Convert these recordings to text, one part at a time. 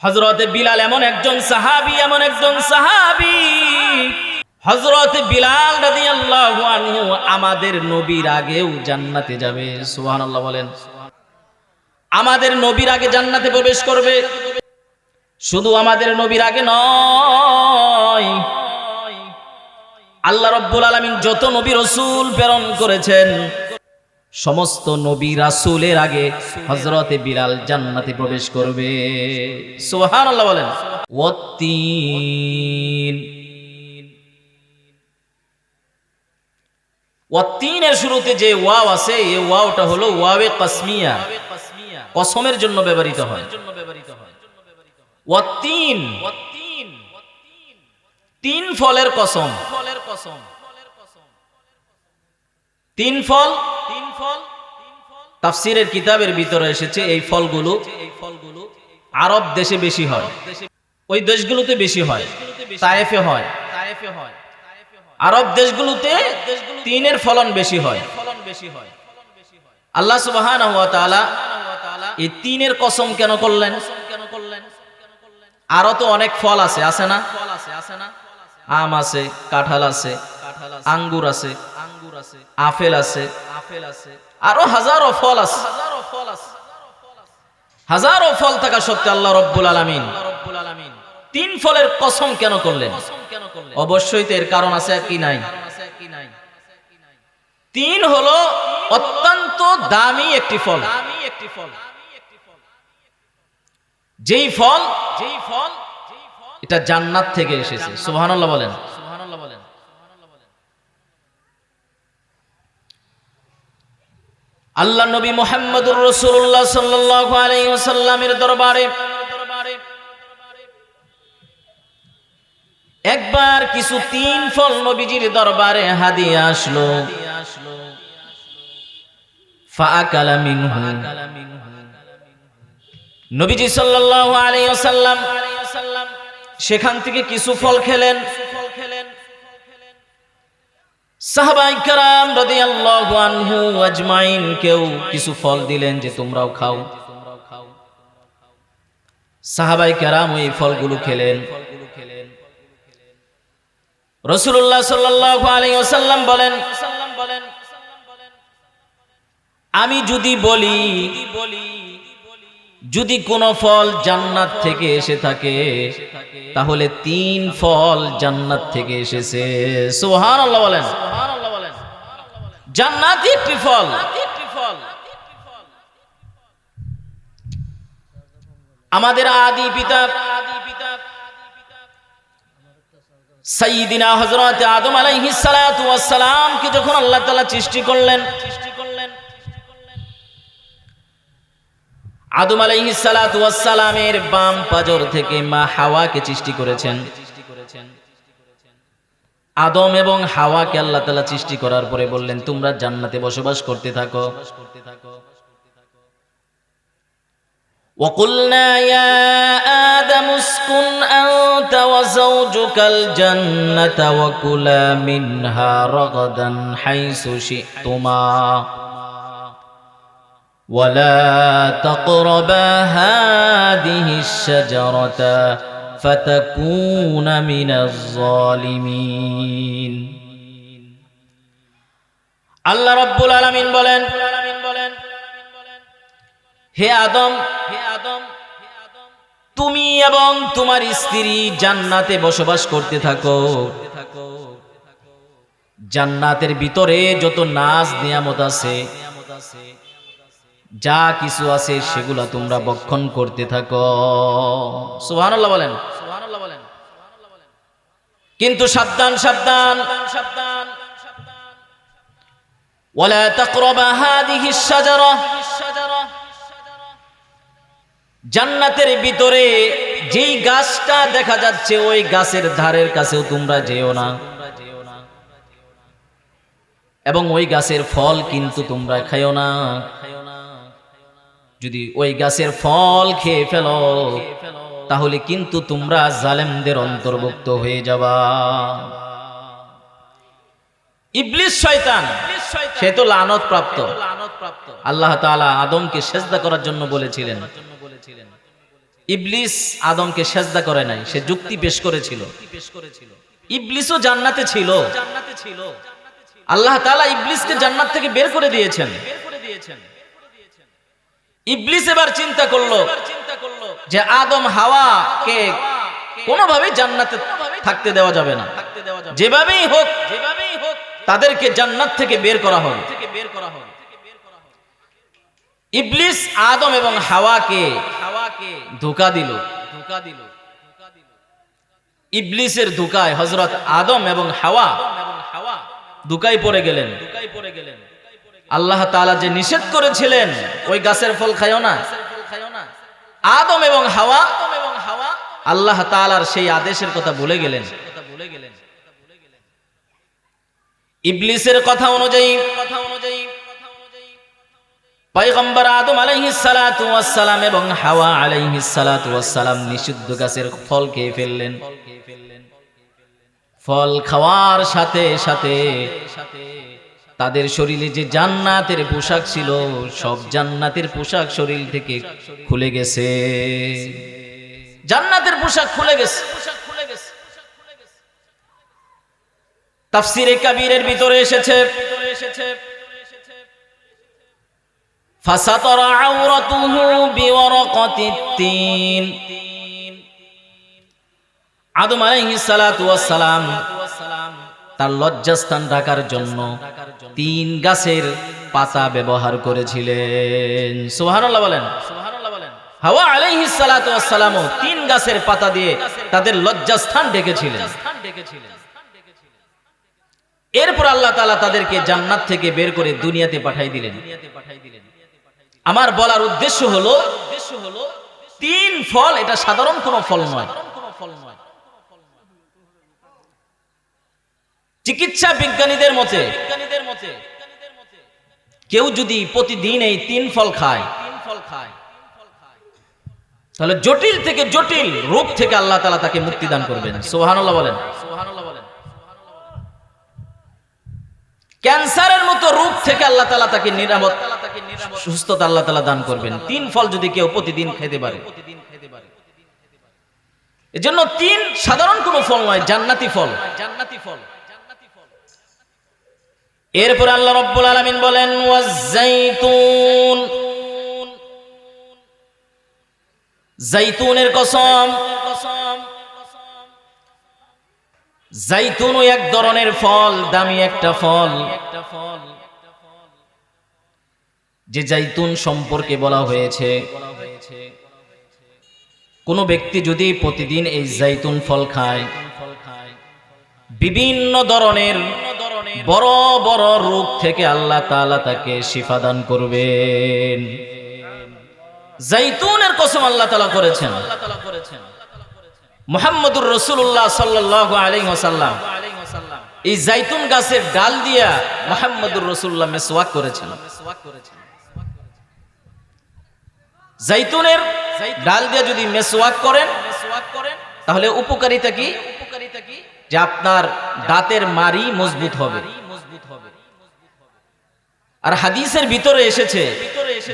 হযরত বিলাল এমন একজন সাহাবী হযরত বিলাল রাদিয়াল্লাহু আনহু আমাদের নবীর আগেও জান্নাতে যাবে। সুবহানাল্লাহ বলেন। আমাদের নবীর আগে জান্নাতে প্রবেশ করবে। শুধু আমাদের নবীর আগে নয়, আল্লাহ রাব্বুল আলামিন যত নবী রাসূল প্রেরণ করেছেন সমস্ত নবী রাসূলের আগে হযরতে বিলাল জান্নাতে প্রবেশ করবে। সুবহানাল্লাহ বলেন। ওয়াত্তিনের শুরুতে যে ওয়াও আছে এই ওয়াওটা হলো ওয়াবে কসমিয়া, কসমের জন্য ব্যবহৃত হয়। ওয়াত্তিন, তিন ফলের কসম। তিন ফল তাফসীরের কিতাবের ভিতরে এসেছে এই ফলগুলো আরব দেশে বেশি হয়, ওই দেশগুলোতে বেশি হয়, তায়েফে হয়। আরব দেশগুলোতে তিনের ফলন বেশি হয়। আল্লাহ সুবহানাহু ওয়া তাআলা এই তিনের কসম কেন করলেন? আরো তো অনেক ফল আছে, আছে না? আম আছে, কাঁঠাল আছে, আঙ্গুর আছে, আপেল আছে, আরো হাজারো ফল আছে। হাজারো ফল থাকা সত্ত্বেও আল্লাহ রাব্বুল আলামিন তিন ফলের কসম কেন করলেন? অবশ্যই তো এর কারণ আছে কি নাই? তিন হলো অত্যন্ত দামি একটি ফল। যেই ফল এটা জান্নাত থেকে এসেছে। সুবহানাল্লাহ বলেন। আল্লাহ নবী মুহাম্মদুর রাসূলুল্লাহ সাল্লাল্লাহু আলাইহি ওয়াসাল্লামের দরবারে একবার কিছু তিন ফল নবীজির দরবারে হাদিয়া আসলো। ফাআকালা মিনহু, নবীজি সাল্লাল্লাহু আলাইহি ওয়াসাল্লাম সেখান থেকে কিছু ফল খেলেন। সাহাবায়ে কেরাম রাদিয়াল্লাহু আনহু আজমাইন কেউ কিছু ফল দিলেন যে তোমরাও খাও। সাহাবায়ে কেরাম ওই ফলগুলো খেলেন। রাসূলুল্লাহ সাল্লাল্লাহু আলাইহি ওয়াসাল্লাম বলেন, আমি যদি বলি যদি কোন ফল জান্নাত থেকে এসে থাকে তাহলে তিন ফল জান্নাত থেকে এসেছে। সুবহানাল্লাহ বলেন। জান্নাতি একটি ফল। আমাদের আদি পিতা সাইয়্যিদিনা হযরত আদম আলাইহিস সালাতু ওয়াস সালাম কে যখন আল্লাহ তাআলা সৃষ্টি করলেন, আদম আলাইহিস সালাতু ওয়াস সালামের বাম পাজর থেকে মা হাওয়াকে সৃষ্টি করেছেন। আদম এবং হাওয়াকে আল্লাহ তাআলা সৃষ্টি করার পরে বললেন তোমরা জান্নাতে বসবাস করতে থাকো। وَقُلْنَا يَا آدَمُ اسْكُنْ أَنْتَ وَزَوْجُكَ الْجَنَّةَ وَكُلَا مِنْهَا رَغَدًا حَيْثُ شِئْتُمَا وَلَا تَقْرَبَا هَٰذِهِ الشَّجَرَةَ فَتَكُونَ مِنَ الظَّالِمِينَ। আল্লাহ রাব্বুল আলামিন বলেন, হে আদম, তুমি এবং তোমার স্ত্রী জান্নাতে বসবাস করতে থাকো। জান্নাতের ভিতরে যত নাজ নিয়ামত আছে, যা কিছু আছে সেগুলা তোমরা ভক্ষণ করতে থাকো। সুবহানাল্লাহ বলেন। কিন্তু সাবধান সাবধান, ওয়ালা তাকরাবা হাযিহিশ শাজারা, জান্নাতের ভিতরে যেই গাছটা দেখা যাচ্ছে ওই গাছের ধারের কাছেও তোমরা যেও না, এবং ওই গাছের ফল কিন্তু তোমরা খাইও না। যদি ওই গাছের ফল খেয়ে ফেলো তাহলে কিন্তু তোমরা জালেমদের অন্তর্ভুক্ত হয়ে যাবা। ইবলিস শয়তান, সে তো লানত প্রাপ্ত। আল্লাহ তাআলা আদমকে সিজদা করার জন্য বলেছিলেন, ইবলিস আদমকে সেজদা করে নাই, সে যুক্তি পেশ করেছিল। ইবলিসও জান্নাতে ছিল, আল্লাহ তাআলা ইবলিসকে জান্নাত থেকে বের করে দিয়েছেন। ইবলিস এবার চিন্তা করলো যে আদম হাওয়াকে কোনোভাবেই জান্নাতে থাকতে দেওয়া যাবে না, যেভাবেই হোক তাদেরকে জান্নাত থেকে বের করা হবে। ইবলিস আদম এবং হাওয়াকে ধোঁকা দিল। ইবলিসের ধোঁকায় হযরত আদম এবং হাওয়া ধোঁকায় পড়ে গেলেন। আল্লাহ তাআলা যে নিষেধ করেছিলেন ওই গাছের ফল খাইও না, আদম এবং হাওয়া আল্লাহ তাআলার সেই আদেশের কথা ভুলে গেলেন। ইবলিসের কথা অনুযায়ী পয়গম্বর আদম আলাইহিস সালাতু ওয়াস সালাম এবং হাওয়া আলাইহিস সালাতু ওয়াস সালাম নিষিদ্ধ গাছের ফল খেয়ে ফেললেন। ফল খাওয়ার সাথে সাথে তাদের শরীরে যে জান্নাতের পোশাক ছিল সব জান্নাতের পোশাক শরীর থেকে খুলে গেছে। জান্নাতের পোশাক খুলে গেছে। তাফসীরে কাবীরের ভিতরে এসেছে ফাসাতারা আওরাতুহু বিওয়ারাকাতিত তিন। আদম আলাইহিস সালাতু ওয়াস সালাম তার লজ্জাস্থান ঢাকার জন্য 3 গাছের পাতা ব্যবহার করেছিলেন। সুবহানাল্লাহ বলেন। হাওয়া আলাইহিস সালাতু ওয়াস সালাম 3 গাছের পাতা দিয়ে তাদের লজ্জাস্থান ঢেকেছিলেন। এরপর আল্লাহ তাআলা তাদেরকে জান্নাত থেকে বের করে দুনিয়াতে পাঠিয়ে দিলেন। আমার বলার উদ্দেশ্য হলো 3 ফল এটা সাধারণ কোনো ফল নয়। চিকিৎসা বিজ্ঞানীদের মতে কেউ যদি প্রতিদিন এই 3 ফল খায় তাহলে জটিল থেকে জটিল রোগ থেকে আল্লাহ তাআলা তাকে মুক্তি দান করবেন। সুবহানাল্লাহ বলেন। ক্যান্সারের মতো রোগ থেকে আল্লাহ তাআলা তাকে নিরামত সুস্থতা আল্লাহ তাআলা দান করবেন 3 ফল যদি কেউ প্রতিদিন খেতে পারে। এজন্য 3 সাধারণ কোনো ফল নয়, জান্নাতি ফল। এরপর আল্লাহ রাব্বুল আলামিন বলেন ওয়াজ-যাইতুন, জাইতুনের কসম। জাইতুনও এক ধরনের ফল, দামি একটা ফল। যে জাইতুন সম্পর্কে বলা হয়েছে কোন ব্যক্তি যদি প্রতিদিন এই জাইতুন ফল খায় বিভিন্ন ধরনের বড় বড় রোগ থেকে আল্লাহ তাআলা তাকে শিফা দান করবেন। জাইতুনের কসম আল্লাহ তাআলা করেছেন। মুহাম্মদুর রাসূলুল্লাহ সাল্লাল্লাহু আলাইহি ওয়াসাল্লাম এই জাইতুন গাছের ডাল দিয়া মুহাম্মদুর রাসূলুল্লাহ মিসওয়াক করেছেন। জাইতুনের ডাল দিয়া যদি মিসওয়াক করেন তাহলে উপকারিতা কি? যে আপনার দাঁতের মাড়ি মজবুত হবে। আর হাদিসের ভিতরে এসেছে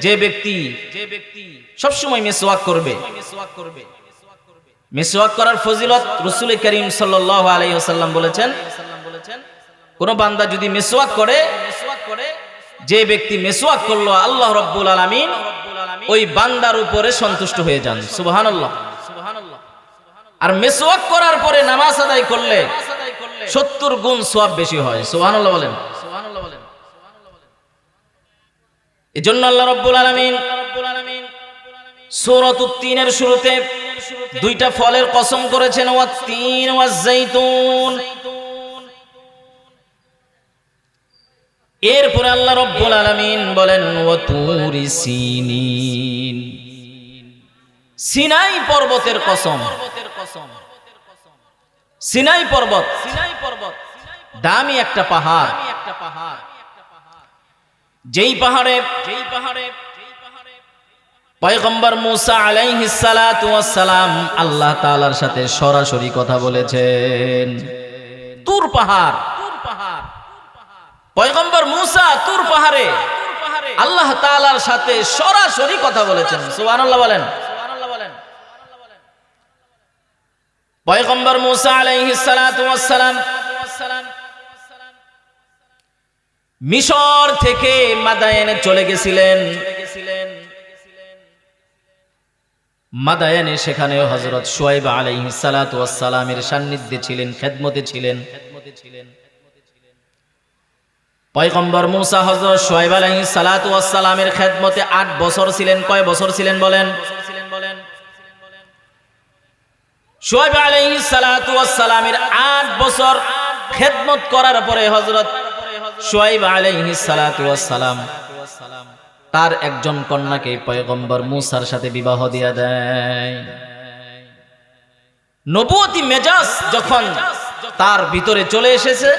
যে ব্যক্তি সবসময় মিসওয়াক করবে, মিসওয়াক করার ফজিলত রাসূল করিম সাল্লাল্লাহু আলাইহি ওয়াসাল্লাম বলেছেন কোন বান্দা যদি মিসওয়াক করে, যে ব্যক্তি মিসওয়াক করলো আল্লাহ রাব্বুল আলামিন ওই বান্দার উপরে সন্তুষ্ট হয়ে যান। সুবহানাল্লাহ। আর মিসওয়াক করার পরে নামাজ আদায় করলে 70 গুণ সওয়াব বেশি হয়। সুবহানাল্লাহ বলেন। এজন্য আল্লাহ রাব্বুল আলামিন সূরাতুত তিনের শুরুতে 2টা ফলের কসম করেছেন, ওয়াত-তিন ওয়াজ-যাইতুন। এরপরে আল্লাহ রাব্বুল আলামিন বলেন ওয়াতুরি সিনিন, সিনাই পর্বতের কসম। সিনাই পর্বত দামি একটা পাহাড়। যেই পাহাড়ে পয়গম্বর মূসা আলাইহিস সালাতু ওয়াস সালাম আল্লাহ তাআলার সাথে সরাসরি কথা বলেছেন। তুর পাহাড়। পয়গম্বর মূসা তুর পাহাড়ে আল্লাহ তাআলার সাথে সরাসরি কথা বলেছেন। সুবহানাল্লাহ বলেন। পয়গম্বর মূসা আলাইহিস সালাতু ওয়াস সালাম মিশর থেকে মাদায়েনে চলে গেছিলেন। মাদায়েনে সেখানে হযরত শুআয়ব আলাইহিস সালাতু ওয়াস সালামের সান্নিধ্যে ছিলেন, খেদমতে ছিলেন। পয়গম্বর মূসা হযরত শুআয়ব আলাইহিস সালাতু ওয়াস সালামের খেদমতে 8 বছর ছিলেন। কয় বছর ছিলেন বলেন? শুআয়ব আলাইহিস সালাতু ওয়াস সালামের 8 বছর খেদমত করার পরে হযরত শুআয়ব আলাইহিস সালাতু ওয়াস সালাম তার একজন কন্যাকে পয়গম্বর মূসার সাথে বিবাহ দিয়া দেয়। নবুয়তি মেজাজ যখন তার ভিতরে চলে এসেছে,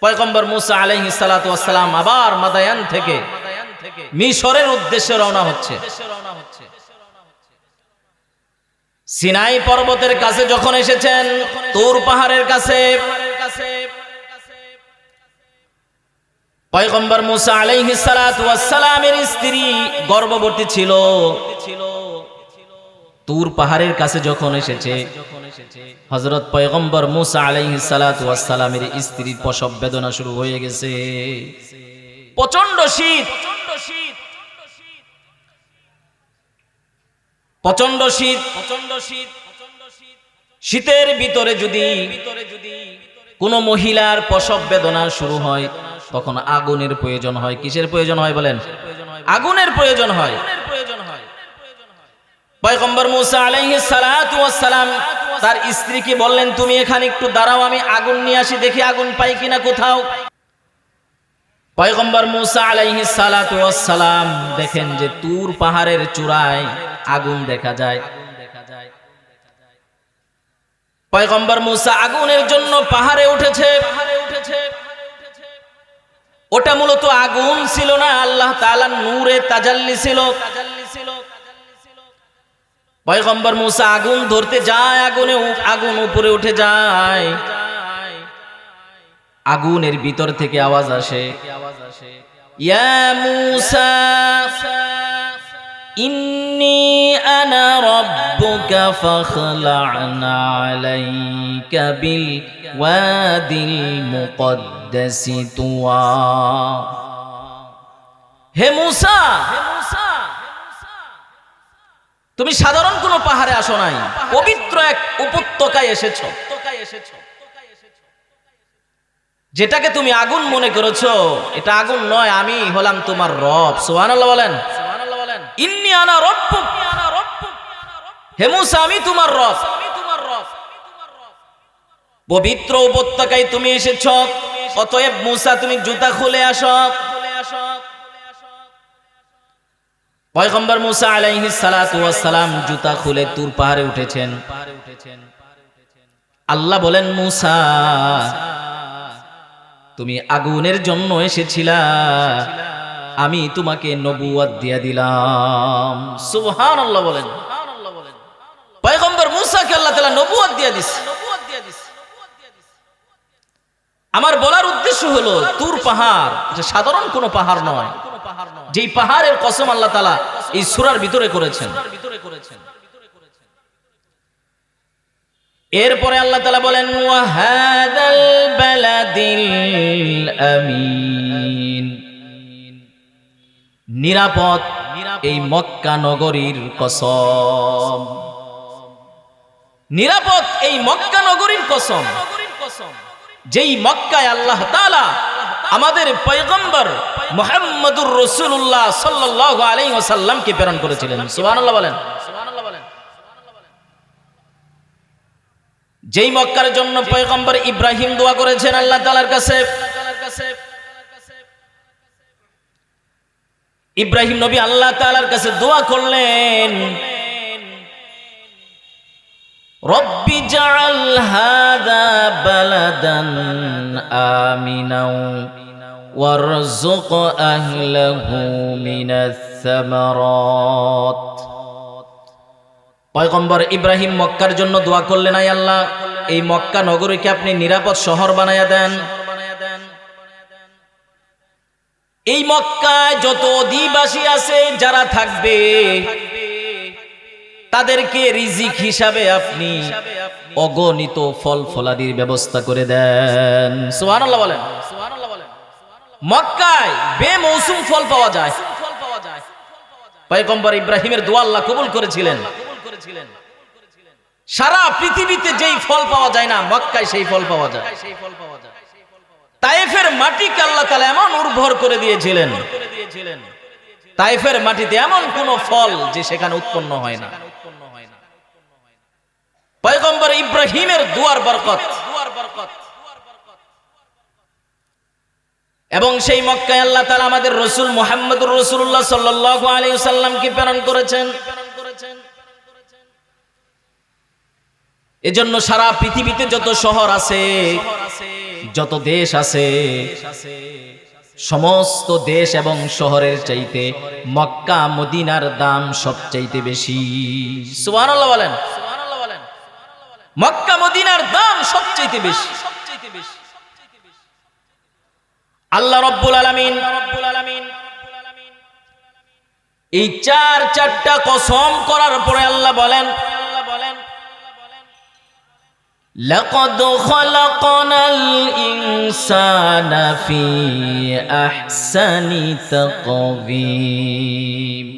পয়গম্বর মূসা আলাইহিস সালাতু ওয়াস সালাম আবার মাদায়ান থেকে মিশরের উদ্দেশ্যে রওনা হচ্ছে। সিনাই পর্বতের কাছে যখন এসেছেন, তুর পাহাড়ের কাছে, পয়গম্বর মূসা আলাইহিস সালাতু ওয়াস সালামের স্ত্রী গর্ভবতী ছিল। তুর পাহাড়ের কাছে যখন এসেছে, হযরত পয়গম্বর মূসা আলাইহিস সালাতু ওয়াস সালামের স্ত্রীর প্রসব বেদনা শুরু হয়ে গেছে। প্রচন্ড শীত, প্রচন্ড শীত, শীতের ভিতরে যদি কোন মহিলার প্রসব বেদনা শুরু হয়, তখন আগুনের প্রয়োজন হয়। কিসের প্রয়োজন হয় বলেন? আগুনের প্রয়োজন হয়। পয়গম্বর মূসা আলাইহিস সালাতু ওয়াস সালাম তার স্ত্রীকে বললেন, তুমি এখানে একটু দাঁড়াও, আমি আগুন নিয়ে আসি, দেখি আগুন পাই কিনা কোথাও। পয়গম্বর মূসা আলাইহিস সালাতু ওয়াস সালাম দেখেন যে তুর পাহাড়ের চূড়ায় আগুন দেখা যায়। পয়গম্বর মূসা আগুনের জন্য পাহাড়ে উঠেছে। ওটা মূলত আগুন ছিল না, আল্লাহ তাআলার নূরে তাজাল্লি ছিল। পয়গম্বর মূসা আগুন ধরতে যায়, আগুন উপরে উঠে যায়। আগুনের ভিতর থেকে আওয়াজ আসে, ইয়া মূসা ইন্নী আনা রাব্বুকা ফাখলা'না আলাইকা বিল ওয়াদিল মুকদ্দাসি তুওয়া। হে মূসা, তুমি সাধারণ কোনো পাহাড়ে আসো নাই, পবিত্র এক উপত্যকায় এসেছো। যেটাকে তুমি আগুন মনে করেছো, এটা আগুন নয়, আমি হলাম তোমার রব। সুবহানাল্লাহ বলেন। ইন্নী আনা রাব্বুক, হে মূসা আমি তোমার রব। পবিত্র উপত্যকায় তুমি এসেছো, অতএব মূসা তুমি জুতা খুলে আসো। পয়গম্বর মূসা আলাইহিস সালাতু ওয়াস সালাম জুতা খুলে তুর পাহাড়ে উঠেছেন। আল্লাহ বলেন, মূসা তুমি আগুনের জন্য এসেছিলা, আমি তোমাকে নবুয়ত দিয়ে দিলাম। সুবহানাল্লাহ বলেন। পয়গম্বর মূসাকে আল্লাহ তাআলা নবুয়ত দিয়ে দিয়েছে। আমার বলার উদ্দেশ্য হলো, তুর পাহাড় এটা সাধারণ কোনো পাহাড় নয়, যেই পাহাড়ের কসম আল্লাহ তাআলা এই সূরার ভিতরে করেছেন। এরপরে আল্লাহ তাআলা বলেন, ওয়া হাযাল বালাদিল আমিন, নিরাপদ এই মক্কা নগরীর কসম, নিরাপদ এই মক্কা নগরীর কসম, যেই মক্কায় আল্লাহ তাআলা আমাদের পয়গম্বর মুহাম্মদুর রাসূলুল্লাহ সাল্লাল্লাহু আলাইহি ওয়াসাল্লামকে প্রেরণ করেছিলেন। সুবহানাল্লাহ বলেন। যেই মক্কার জন্য পয়গম্বর ইব্রাহিম দোয়া করেছেন আল্লাহ তাআলার কাছে। ইব্রাহিম নবী আল্লাহ তাআলার কাছে দোয়া করলেন, রব্বি জাআল হাযা বালাদান আমিনাও ওয়ারযুক আহলাহু মিনাস সামারাত। পয়গম্বর ইব্রাহিম মক্কার জন্য দোয়া করলেন, আয় আল্লাহ এই মক্কা নগরীকে আপনি নিরাপদ শহর বানায়া দেন। এই মক্কায় যত অধিবাসী আছে যারা থাকবে, তাদেরকে রিজিক হিসাবে আপনি অগণিত ফল ফলাদির ব্যবস্থা করে দেন। সুবহানাল্লাহ বলেন। মক্কায় বেমৌসুম ফল পাওয়া যায়। পয়গম্বর ইব্রাহিমের দোয়া আল্লাহ কবুল করেছিলেন। সারা পৃথিবীতে যেই ফল পাওয়া যায় না, মক্কায় সেই ফল পাওয়া যায়। তায়েফের মাটিকে আল্লাহ তাআলা এমন উর্বর করে দিয়েছিলেন, তায়েফের মাটিতে এমন কোন ফল যে সেখানে উৎপন্ন হয় না। পয়গম্বর ইব্রাহিমের দুয়ার বরকত। এবং সেই মক্কায় আল্লাহ তাআলা আমাদের রাসূল মুহাম্মদুর রাসূলুল্লাহ সাল্লাল্লাহু আলাইহি ওয়াসাল্লামকে প্রেরণ করেছেন। এজন্য সারা পৃথিবীতে যত শহর আছে, যত দেশ আছে, সমস্ত দেশ এবং শহরের চাইতে মক্কা মদিনার দাম সবচাইতে বেশি। সুবহানাল্লাহ বলেন। মক্কা মদিনার দাম সবচাইতে বেশি। আল্লাহ রাব্বুল আলামিন এই চারটা কসম করার পরে আল্লাহ বলেন, লাকাদ খালাকনাল ইনসানা ফি আহসানি তাকওয়িম।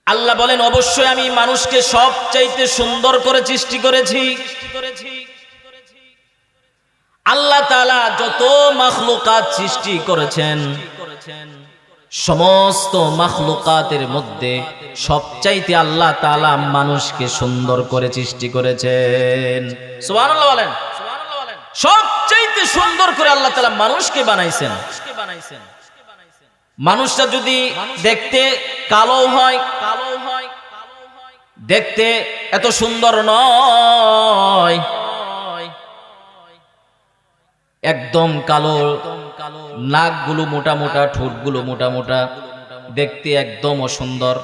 আল্লাহ বলেন, অবশ্যই আমি মানুষকে সবচাইতে সুন্দর করে সৃষ্টি করেছি। আল্লাহ তাআলা যত মাখলুকাত সৃষ্টি করেছেন, সমস্ত মাখলুকাতের মধ্যে সবচাইতে আল্লাহ তাআলা মানুষকে সুন্দর করে সৃষ্টি করেছেন। সুবহানাল্লাহ বলেন। সবচাইতে সুন্দর করে আল্লাহ তাআলা মানুষকে বানাইছেন। মানুষটা যদি দেখতে কালো হয়, দেখতে এত সুন্দর নয়, একদম কালো, নাকগুলো মোটা মোটা, ঠোঁটগুলো মোটা মোটা, দেখতে একদম অসুন্দর।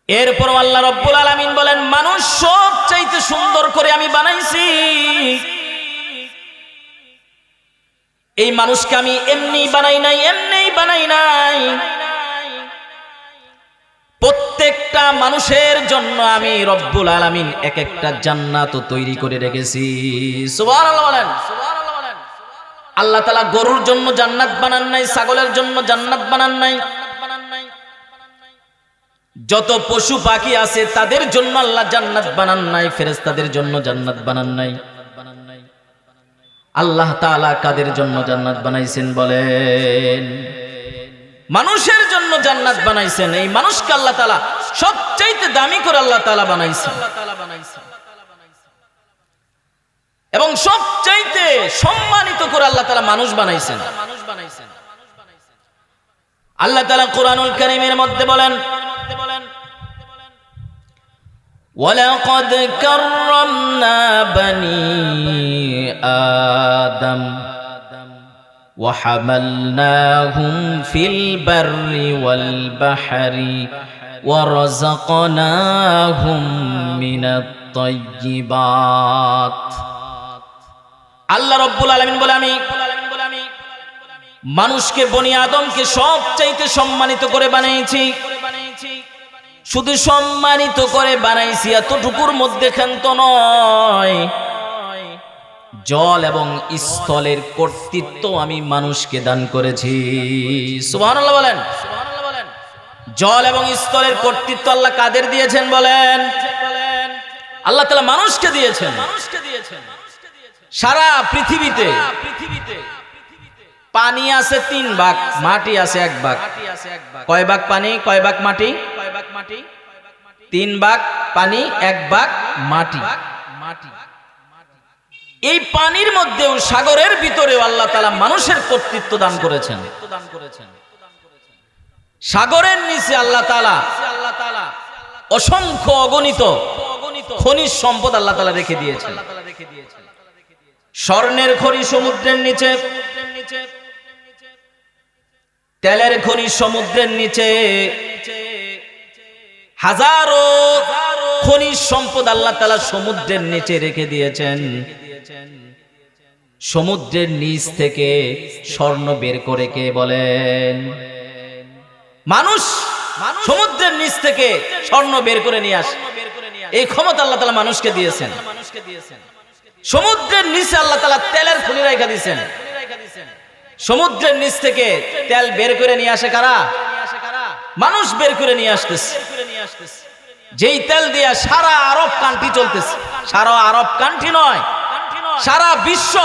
এরপর আল্লাহ রাব্বুল আলামিন বলেন, মানুষ সবচাইতে সুন্দর করে আমি বানাইছি। এই মানুষকে আমি এমনি বানাই নাই, প্রত্যেকটা মানুষের জন্য আমি রব্বুল আলামিন এক একটা জান্নাত তৈরি করে রেখেছি। সুবহানাল্লাহ বলেন। আল্লাহ তাআলা গরুর জন্য জান্নাত বানান নাই, ছাগলের জন্য জান্নাত বানান নাই, যত পশু পাখি আছে তাদের জন্য আল্লাহ জান্নাত বানান নাই, ফেরেশতাদের জন্য জান্নাত বানান নাই। আল্লাহ তাআলা কাদের জন্য জান্নাত বানাইছেন বলেন? মানুষের জন্য জান্নাত বানাইছেন। এই মানুষকে আল্লাহ তাআলা সবচাইতে দামি করে আল্লাহ তাআলা বানাইছেন, এবং সবচাইতে সম্মানিত করে আল্লাহ তাআলা মানুষ বানাইছেন। আল্লাহ তাআলা কুরআনুল কারীমের মধ্যে বলেন, ওয়ালাকাদ কাররামনা বানি আদম وحملناهم في البر والبحر ورزقناهم من الطيبات। আল্লাহ রাব্বুল আলামিন বলে, আমি মানুষকে, বনি আদমকে সবচাইতে সম্মানিত করে বানিয়েছি। শুধু সম্মানিত করে বানাইছি এতটুকুর মধ্যে ক্ষান্ত নয়, জল এবং স্থলের কর্তৃত্ব আমি মানুষকে দান করেছি। সুবহানাল্লাহ বলেন। জল এবং স্থলের কর্তৃত্ব আল্লাহ কাদের দিয়েছেন বলেন? আল্লাহ তাআলা মানুষকে দিয়েছেন। সারা পৃথিবীতে পানি আছে 3 ভাগ, মাটি আছে 1 ভাগ। কয় ভাগ পানি, কয় ভাগ মাটি? 3 ভাগ পানি, 1 ভাগ মাটি। এই পানির মধ্যেও, সাগরের ভিতরেও আল্লাহ তাআলা মানুষের কর্তৃত্ব দান করেছেন। সাগরের নিচে আল্লাহ তাআলা অসংখ্য অগণিত খনিজ সম্পদ আল্লাহ তাআলা রেখে দিয়েছেন। স্বর্ণের খনি সমুদ্রের নিচে, তেলের খনি সমুদ্রের নিচে, হাজারো খনিজ সম্পদ আল্লাহ তাআলা সমুদ্রের নিচে রেখে দিয়েছেন। সমুদ্রের নিচ থেকে স্বর্ণ বের করে কে বলেন? মানুষ সমুদ্রের নিচ থেকে স্বর্ণ বের করে নিয়ে আসে। এই ক্ষমতা আল্লাহ তাআলা মানুষকে দিয়েছেন। সমুদ্রের নিচে আল্লাহ তাআলা তেলের খনি রাখা দিয়েছেন। সমুদ্রের নিচ থেকে তেল বের করে নিয়ে আসে কারা? মানুষ বের করে নিয়ে আসতেছে। যেই তেল দিয়ে সারা আরব কান্ট্রি চলতেছে। সারা আরব কান্ট্রি নয়, সারা বিশ্ব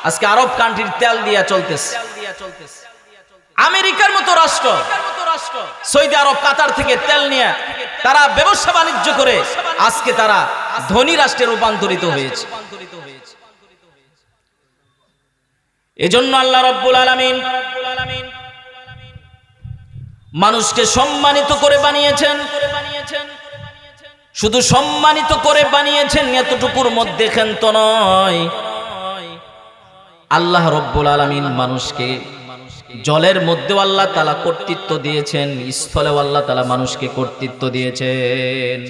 আজকে আরব কান্ট্রির তেল দিয়া চলতেছে। আমেরিকার মতো রাষ্ট্র সৌদি আরব, কাতার থেকে তেল নিয়ে তারা ব্যবসা বাণিজ্য করে আজকে তারা ধনী রাষ্ট্রে রূপান্তরিত হয়েছে। এজন্য আল্লাহ রাব্বুল আলামিন মানুষকে সম্মানিত করে বানিয়েছেন। শুধু সম্মানিত করে বানিয়েছেন এতটুকুর মধ্যে ক্ষান্ত নয়, আল্লাহ রাব্বুল আলামিন মানুষকে জলের মধ্যেও আল্লাহ তাআলা কর্তৃত্ব দিয়েছেন, স্থলেও আল্লাহ তাআলা মানুষকে কর্তৃত্ব দিয়েছেন।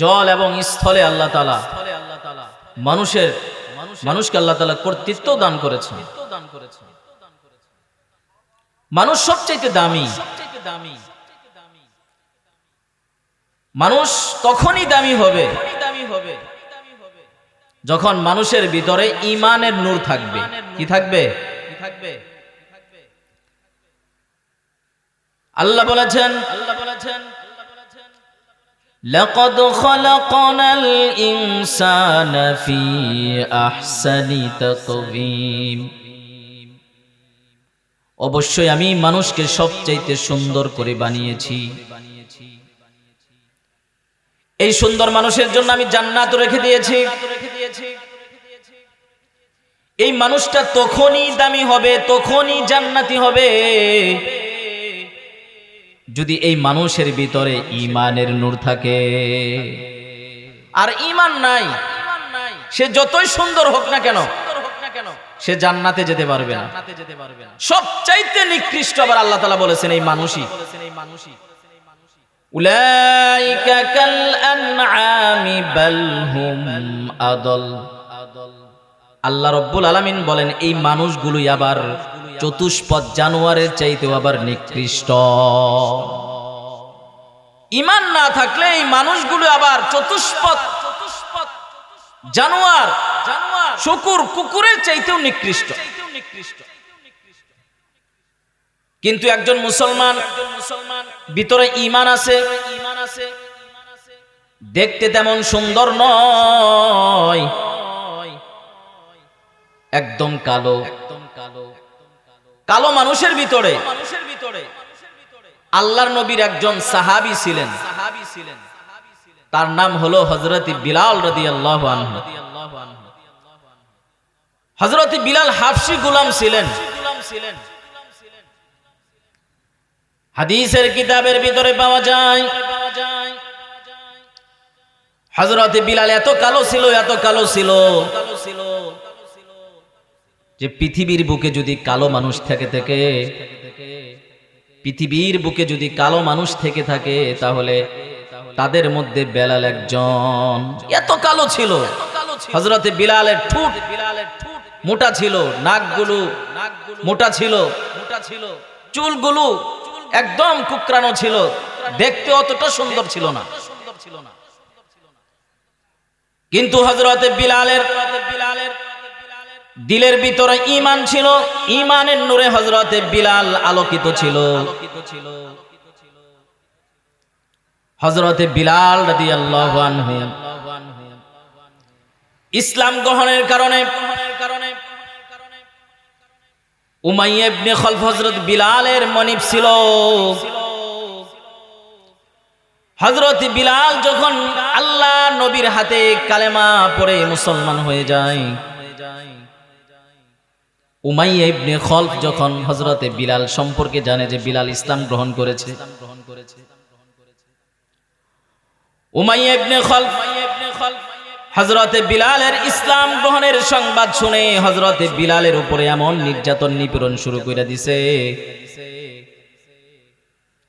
জল এবং স্থলে আল্লাহ তাআলা মানুষকে আল্লাহ তাআলা কর্তৃত্ব দান করেছেন। মানুষ সবচেয়ে দামি। মানুষ তখনই দামি হবে যখন মানুষের ভিতরে ঈমানের নূর থাকবে। কি থাকবে? আল্লাহ বলেছেন, লাকাদ খালাকনাল ইনসানা ফি আহসানি তাকওয়িম। অবশ্যই আমি মানুষকে সবচেয়ে সুন্দর করে বানিয়েছি। এই সুন্দর মানুষের জন্য আমি জান্নাত রেখে দিয়েছি। এই মানুষটা তখনই দামি হবে, তখনই জান্নাতি হবে যদি এই মানুষের ভিতরে ঈমানের নূর থাকে। আর ঈমান নাই, সে যতই সুন্দর হোক না কেন সে জান্নাতে যেতে পারবে না। সবচাইতে নিকৃষ্ট আবার আল্লাহ তাআলা বলেছেন এই মানুষই। উলাইকা কাল আনআমি বাল হুম আদল। আল্লাহ রাব্বুল আলামিন বলেন এই মানুষগুলোই আবার চতুষ্পদ জানোয়ারের চাইতেও আবার নিকৃষ্ট। ঈমান না থাকলে এই মানুষগুলো আবার চতুষ্পদ জানোয়ার, শুকুর, কুকুরের চাইতেও নিকৃষ্ট। কিন্তু একজন মুসলমান ভিতরে ঈমান আছে, দেখতে তেমন সুন্দর নয়, একদম কালো। কালো মানুষের ভিতরে আল্লাহর নবীর একজন সাহাবী ছিলেন, তার নাম হলো হযরত বিলাল রাদিয়াল্লাহু আনহু। হযরত বিলাল হাবশী গোলাম ছিলেন। হাদিসের কিতাবের ভিতরে পাওয়া যায় হযরত বিলাল এত কালো ছিল যে পৃথিবীর বুকে যদি কালো মানুষ থেকে পৃথিবীর বুকে যদি কালো মানুষ থেকে থাকে তাহলে তাদের মধ্যে বেলাল একজন। এত কালো ছিল হযরত বিলালের ঠোঁট মোটা ছিল, নাকগুলো মোটা ছিল, চুলগুলো একদম কুকরানো ছিল, দেখতে অতটা সুন্দর ছিল না। কিন্তু হযরত বিলালের দিলের ভিতরে ঈমান ছিল। ঈমানের নূরে হযরত বিলাল আলোকিত ছিল। হযরত বিলাল রাদিয়াল্লাহু আনহু ইসলাম গ্রহণের কারণে উমাইয়া ইবনে খালফ হযরত বিলালের মনিব ছিল। হযরত বিলাল যখন আল্লাহ নবীর হাতে কালেমা পড়ে মুসলমান হয়ে যায়, উমাইয়া ইবনে খালফ যখন হযরত বিলাল সম্পর্কে জানে যে বিলাল ইসলাম গ্রহণ করেছে, উমাইয়া ইবনে খালফ হযরতে বিলালের ইসলাম গ্রহণের সংবাদ শুনে হযরতে বিলালের উপরে এমন নির্যাতন নিপীড়ন শুরু করে দিছে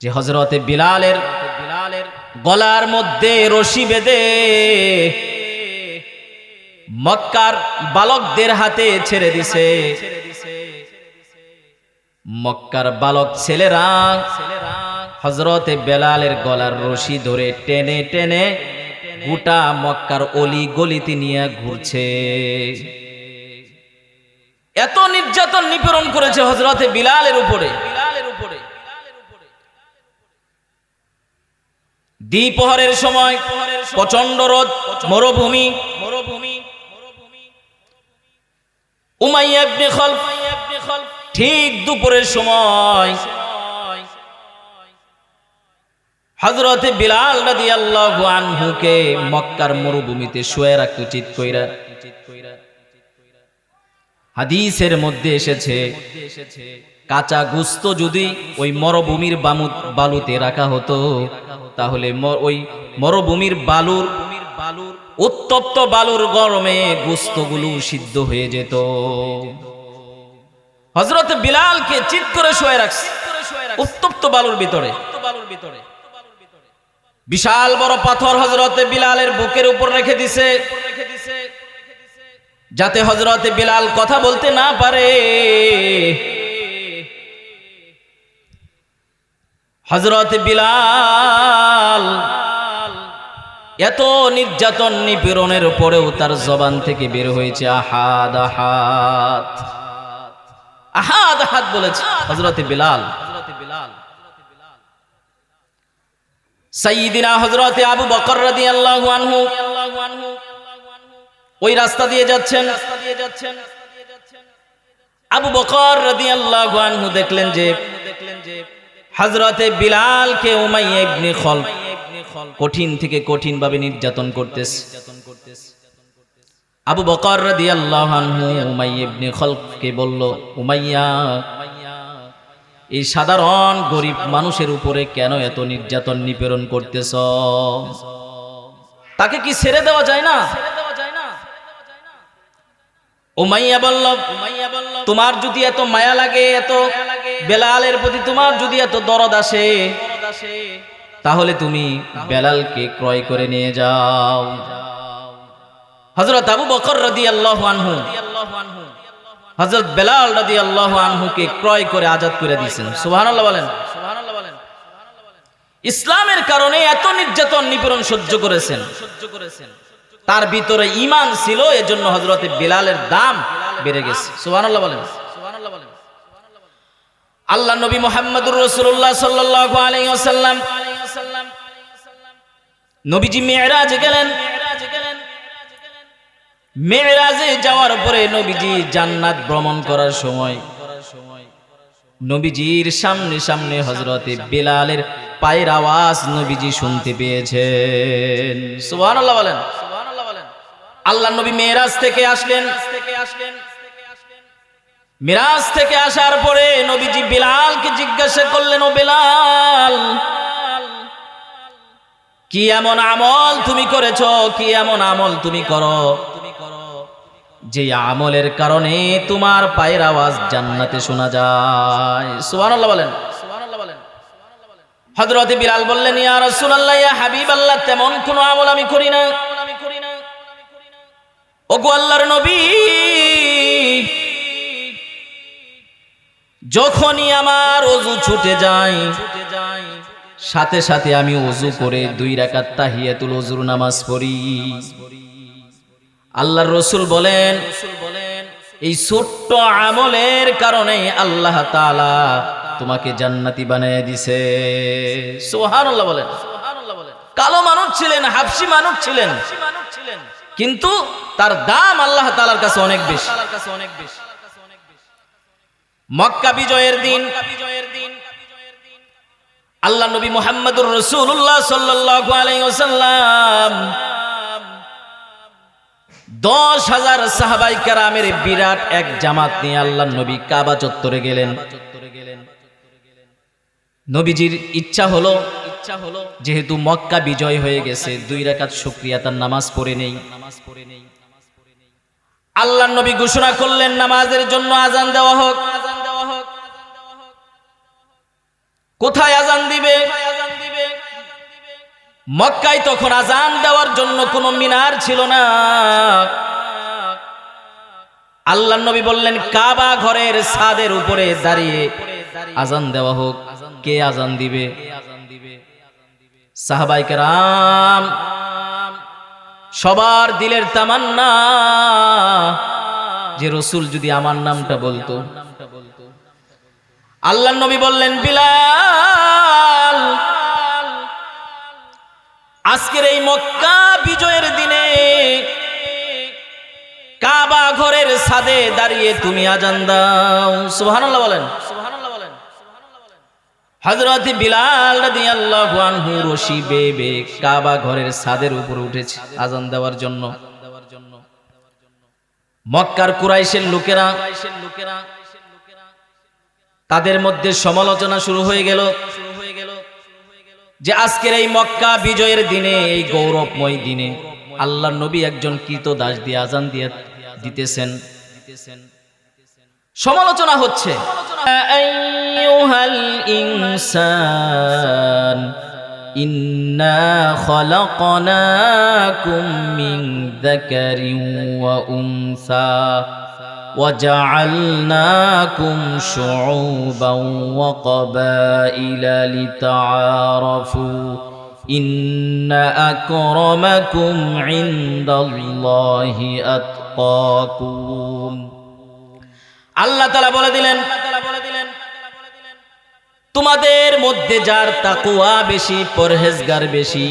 যে হযরতে বিলালের গলার মধ্যে রশি বেঁধে মক্কার বালকদের হাতে ছেড়ে দিছে। মক্কার বালক ছেলেরা হযরতে বিলালের গলার রশি ধরে টেনে টেনে গোটা মক্কার অলি গলিতে নিয়ে ঘুরছে। এত নির্যাতন নিপীড়ন করেছে হযরতে বিলালের উপরে। দ্বিপ্রহরের সময় প্রচন্ড রোদ, মরুভূমি। উমাইয়া ইবনে খালফ ঠিক দুপুরের সময় হযরতে বিলাল রাদিয়াল্লাহু আনহুকে মক্কার মরুভূমিতে শুয়ে রাখতে উচিত কইরা। হাদিসের মধ্যে এসেছে কাঁচা গোশত যদি ওই মরুভূমির বালুতে রাখা হতো তাহলে ওই মরুভূমির বালুর উত্তপ্ত বালুর গরমে গোশতগুলো সিদ্ধ হয়ে যেত। হযরত বিলালকে চিৎ করে শুয়ে রাখছে উত্তপ্ত বালুর ভিতরে। বিশাল বড় পাথর হযরতে বিলালের বুকের উপর রেখে দিছে যাতে হযরতে বিলাল কথা বলতে না পারে। হযরতে বিলাল এত নির্যাতন নিপীড়নের পরেও তার জবান থেকে বের হয়েছে আহাদ আহাদ আহাদ আহাদ বলেছে হযরতে বিলাল। সাইয়্যিদিনা হযরতে আবু বকর রাদিয়াল্লাহু আনহু ওই রাস্তা দিয়ে যাচ্ছেন। আবু বকর রাদিয়াল্লাহু আনহু দেখলেন যে হযরতে বিলালকে উমাইয়া ইবনে খালফ কঠিন থেকে কঠিন ভাবে নির্যাতন করতেছে। আবু বকর রাদিয়াল্লাহু আনহু উমাইয়া ইবনে খালফকে বলল, উমাইয়া, এই সাধারণ গরিব মানুষের উপরে কেন এত নির্যাতন নিপীড়ন করতেছ? তাকে কি ছেড়ে দেওয়া যায় না? উমাইয়া বলল, তোমার যদি এত মায়া লাগে, এত বেলালের প্রতি তোমার যদি এত দরদ আসে, তাহলে তুমি বেলালকে ক্রয় করে নিয়ে যাও। হযরত আবু বকর রাদিয়াল্লাহু আনহু হযরত বেলাল রাদিয়াল্লাহু আনহুকে ক্রয় করে আজাদ করে দিয়েছেন। সুবহানাল্লাহ বলেন। ইসলামের কারণে এত নির্যাতন নিপীড়ন সহ্য করেছেন। তার ভিতরে ঈমান ছিল, এজন্য হযরতে বেলালের দাম বেড়ে গেছে। সুবহানাল্লাহ বলেন। আল্লাহ নবী মুহাম্মদুর রাসূলুল্লাহ সাল্লাল্লাহু আলাইহি ওয়াসাল্লাম নবীজি মিরাজে গেলেন। মিরাজে যাওয়ার পরে নবীজি জান্নাত ভ্রমণ করার সময় নবীজির সামনে সামনে হযরতে বেলালের পায়ের আওয়াজ নবীজি শুনতে পেয়েছেন। সুবহানাল্লাহ বলেন। আল্লাহ নবী মিরাজ থেকে আসলেন। মিরাজ থেকে আসার পরে নবীজি বেলালকে জিজ্ঞাসা করলেন, ও বেলাল, কি এমন আমল তুমি করেছো, কি এমন আমল তুমি করো যে আমলের কারণে তোমার পায়ের আওয়াজ জান্নাতে শোনা যায়? সুবহানাল্লাহ বলেন। হযরতে বিলাল বললেন, ইয়া রাসূলুল্লাহ, ইয়া হাবিবাল্লাহ, তেমন কোনো আমল আমি করি না। ওগো আল্লাহর নবী, যখনই আমার ওযু ছুটে যায় সাথে সাথে আমি ওযু করে 2 রাকাত তাহিয়াতুল ওযুর নামাজ পড়ি। আল্লাহর রাসূল বলেন, এই ছোট্ট আমলের কারণে আল্লাহ তাআলা তোমাকে জান্নাতি বানিয়ে দিয়েছে। সুবহানাল্লাহ বলেন। কালো মানুষ ছিলেন, হাবশী মানুষ ছিলেন, কিন্তু তার দাম আল্লাহ তাআলার কাছে অনেক বেশি। মক্কা বিজয়ের দিন আল্লাহ নবী মুহাম্মদুর রাসূলুল্লাহ সাল্লাল্লাহু আলাইহি ওয়াসাল্লাম 10,000 সাহাবায়ে কেরামের বিরাট এক জামাত নিয়ে আল্লাহ নবী কাবা চত্বরে গেলেন। নবীজির ইচ্ছা হলো যেহেতু মক্কা বিজয় হয়ে গেছে 2 রাকাত শুকরিয়াতার নামাজ পড়ে নেই। আল্লাহর নবী ঘোষণা করলেন নামাজের জন্য আজান দেওয়া হোক। কোথায় আজান দিবে? মক্কায় তখন আজান দেওয়ার জন্য কোনো মিনার ছিল না। আল্লাহর নবী বললেন কাবা ঘরের ছাদের উপরে দাঁড়িয়ে আজান দেওয়া হোক। কে আজান দিবে? সাহাবায়ে কেরাম সবার দিলের তামান্না যে রাসূল যদি আমার নামটা বলতো। আল্লাহর নবী বললেন বিলাল, আজকের এই মক্কা বিজয়ের দিনে কাবা ঘরের ছাদে দাঁড়িয়ে তুমি আজান দাও। সুবহানাল্লাহ বলেন। হযরত বিলাল রাদিয়াল্লাহু আনহু রশি বেয়ে কাবা ঘরের ছাদের উপরে উঠেছে আজান দেওয়ার জন্য। মক্কার কুরাইশের লোকেরা তাদের মধ্যে সমালোচনা শুরু হয়ে গেল যে আজকের এই মক্কা বিজয়ের দিনে, এই গৌরবময় দিনে আল্লাহর নবী একজন কৃতদাস দিয়ে আজান দিতেছেন। সমালোচনা হচ্ছে। আইয়ুহাল ইনসান ইন্না খলাকনাকুম মিন যাকারিন ওয়া উনসা وجعلناكم شعوبا وقبائل لتعارفوا إن أكرمكم عند الله أتقاكم। আল্লাহ তাআলা বলে দিলেন তোমাদের মধ্যে যার তাকওয়া বেশি, পরহেজগার বেশি,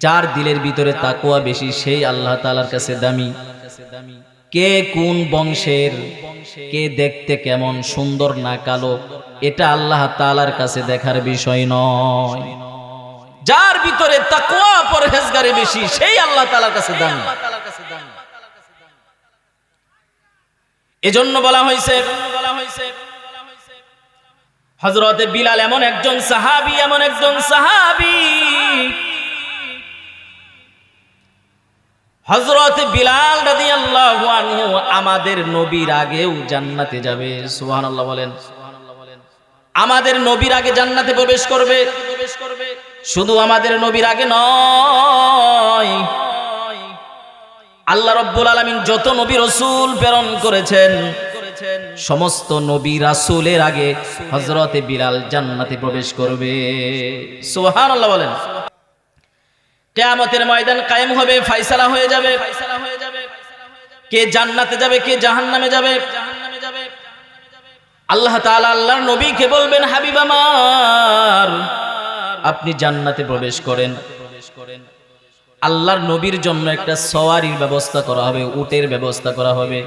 যার দিলের ভিতরে তাকওয়া বেশি, সেই আল্লাহ তাআলার কাছে দামি। কে কোন বংশের, কে দেখতে কেমন, সুন্দর না কালো, এটা আল্লাহ তাআলার কাছে দেখার বিষয় নয়। যার ভিতরে তাকওয়া পরহেজগারি বেশি সেই আল্লাহ তাআলার কাছে দামি। এজন্য বলা হয়েছে হযরতে বিলাল এমন একজন সাহাবী, হযরত বিলাল রাদিয়াল্লাহু আনহু আমাদের নবীর আগেও জান্নাতে যাবে। সুবহানাল্লাহ বলেন। আমাদের নবীর আগে জান্নাতে প্রবেশ করবে। শুধু আমাদের নবীর আগে নয়, আল্লাহ রাব্বুল আলামিন যত নবী রাসূল প্রেরণ করেছেন সমস্ত নবী রাসূলের আগে হযরতে বিলাল জান্নাতে প্রবেশ করবে। সুবহানাল্লাহ বলেন। কিয়ামতের ময়দান কায়েম হবে, ফয়সালা হয়ে যাবে। কে জান্নাতে যাবে, কে জাহান্নামে যাবে। আল্লাহ তাআলা আল্লাহর নবীকে বলবেন হাবিব আমার আপনি জান্নাতে প্রবেশ করেন। আল্লাহর নবীর জন্য একটা সওয়ারির ব্যবস্থা করা হবে, উটের ব্যবস্থা করা হবে।